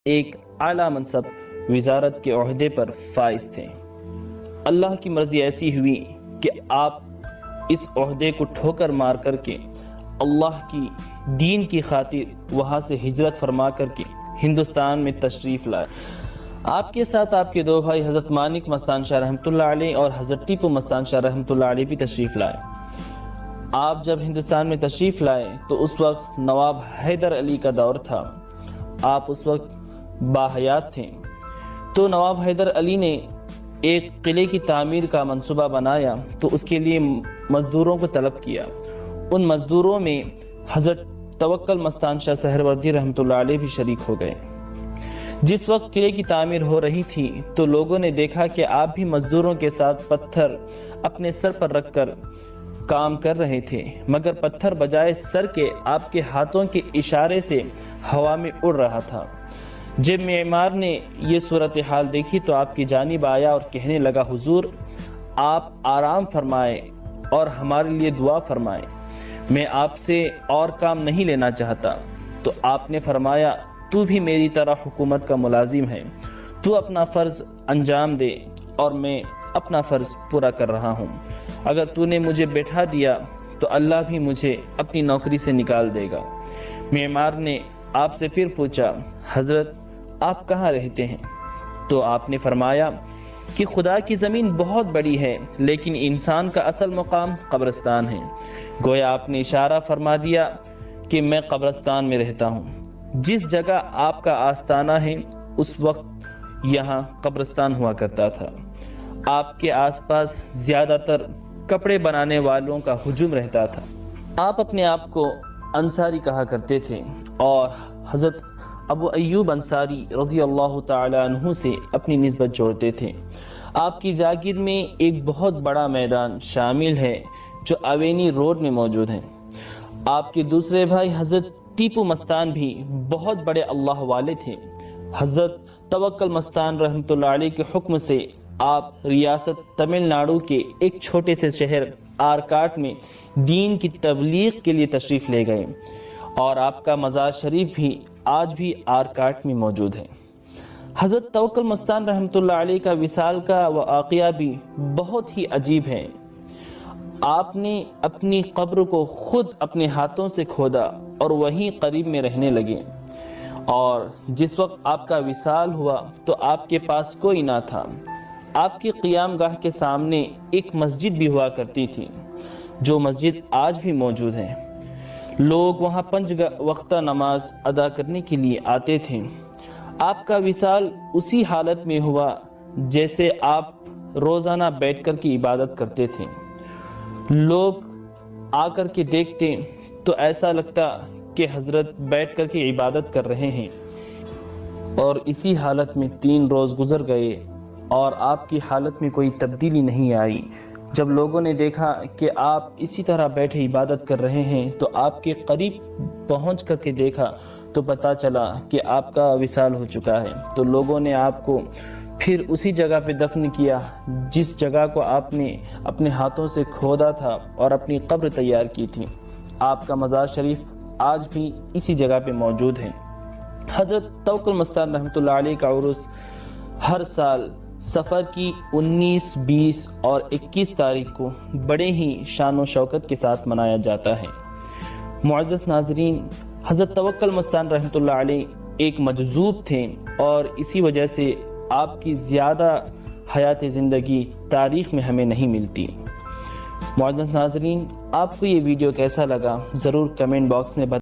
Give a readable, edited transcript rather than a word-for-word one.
ایک اعلیٰ منصب وزارت کے عہدے پر فائز تھے۔ اللہ کی مرضی ایسی ہوئی کہ آپ اس عہدے کو ٹھوکر مار کر کے اللہ کی دین کی خاطر وہاں سے ہجرت فرما کر کے ہندوستان میں تشریف لائے۔ آپ کے ساتھ آپ کے دو بھائی حضرت مانک مستان شاہ رحمۃ اللہ علیہ اور حضرت ٹیپو مستان شاہ رحمۃ اللہ علیہ بھی تشریف لائے۔ آپ جب ہندوستان میں تشریف لائے تو اس وقت نواب حیدر علی کا دور تھا، آپ اس وقت باحیات تھے۔ تو نواب حیدر علی نے ایک قلعے کی تعمیر کا منصوبہ بنایا تو اس کے لیے مزدوروں کو طلب کیا۔ ان مزدوروں میں حضرت توکل مستان شاہ سہروردی رحمۃ اللہ علیہ بھی شریک ہو گئے۔ جس وقت قلعے کی تعمیر ہو رہی تھی تو لوگوں نے دیکھا کہ آپ بھی مزدوروں کے ساتھ پتھر اپنے سر پر رکھ کر کام کر رہے تھے، مگر پتھر بجائے سر کے آپ کے ہاتھوں کے اشارے سے ہوا میں اڑ رہا تھا۔ جب معمار نے یہ صورتحال دیکھی تو آپ کی جانب آیا اور کہنے لگا، حضور آپ آرام فرمائے اور ہمارے لیے دعا فرمائے، میں آپ سے اور کام نہیں لینا چاہتا۔ تو آپ نے فرمایا، تو بھی میری طرح حکومت کا ملازم ہے، تو اپنا فرض انجام دے اور میں اپنا فرض پورا کر رہا ہوں۔ اگر تو نے مجھے بیٹھا دیا تو اللہ بھی مجھے اپنی نوکری سے نکال دے گا۔ معمار نے آپ سے پھر پوچھا، حضرت آپ کہاں رہتے ہیں؟ تو آپ نے فرمایا کہ خدا کی زمین بہت بڑی ہے لیکن انسان کا اصل مقام قبرستان ہے۔ گویا آپ نے اشارہ فرما دیا کہ میں قبرستان میں رہتا ہوں۔ جس جگہ آپ کا آستانہ ہے اس وقت یہاں قبرستان ہوا کرتا تھا۔ آپ کے آس پاس زیادہ تر کپڑے بنانے والوں کا ہجوم رہتا تھا۔ آپ اپنے آپ کو انصاری کہا کرتے تھے اور حضرت ابو ایوب انصاری رضی اللہ تعالی عنہ سے اپنی نسبت جوڑتے تھے۔ آپ کی جاگیر میں ایک بہت بڑا میدان شامل ہے جو اوینی روڈ میں موجود ہے۔ آپ کے دوسرے بھائی حضرت ٹیپو مستان بھی بہت بڑے اللہ والے تھے۔ حضرت توکل مستان رحمۃ اللہ علیہ کے حکم سے آپ ریاست تمل ناڈو کے ایک چھوٹے سے شہر آرکاٹ میں دین کی تبلیغ کے لیے تشریف لے گئے اور آپ کا مزار شریف بھی آج بھی آرکاٹ میں موجود ہے۔ حضرت توکل مستان رحمۃ اللہ علیہ کا وصال کا واقعہ بھی بہت ہی عجیب ہے۔ آپ نے اپنی قبر کو خود اپنے ہاتھوں سے کھودا اور وہیں قریب میں رہنے لگے، اور جس وقت آپ کا وصال ہوا تو آپ کے پاس کوئی نہ تھا۔ آپ کی قیام گاہ کے سامنے ایک مسجد بھی ہوا کرتی تھی جو مسجد آج بھی موجود ہے۔ لوگ وہاں 5 وقتہ نماز ادا کرنے کے لیے آتے تھے۔ آپ کا وصال اسی حالت میں ہوا جیسے آپ روزانہ بیٹھ کر کی عبادت کرتے تھے۔ لوگ آ کر کے دیکھتے تو ایسا لگتا کہ حضرت بیٹھ کر کے عبادت کر رہے ہیں، اور اسی حالت میں 3 روز گزر گئے اور آپ کی حالت میں کوئی تبدیلی نہیں آئی۔ جب لوگوں نے دیکھا کہ آپ اسی طرح بیٹھے عبادت کر رہے ہیں تو آپ کے قریب پہنچ کر کے دیکھا تو پتہ چلا کہ آپ کا وصال ہو چکا ہے۔ تو لوگوں نے آپ کو پھر اسی جگہ پہ دفن کیا جس جگہ کو آپ نے اپنے ہاتھوں سے کھودا تھا اور اپنی قبر تیار کی تھی۔ آپ کا مزار شریف آج بھی اسی جگہ پہ موجود ہے۔ حضرت توکل مستان رحمۃ اللہ علیہ کا عرس ہر سال سفر کی 19، 20 اور 21 تاریخ کو بڑے ہی شان و شوکت کے ساتھ منایا جاتا ہے۔ معزز ناظرین، حضرت توکل مستان رحمۃ اللہ علیہ ایک مجذوب تھے اور اسی وجہ سے آپ کی زیادہ حیات زندگی تاریخ میں ہمیں نہیں ملتی۔ معزز ناظرین، آپ کو یہ ویڈیو کیسا لگا ضرور کمنٹ باکس میں بتائیں۔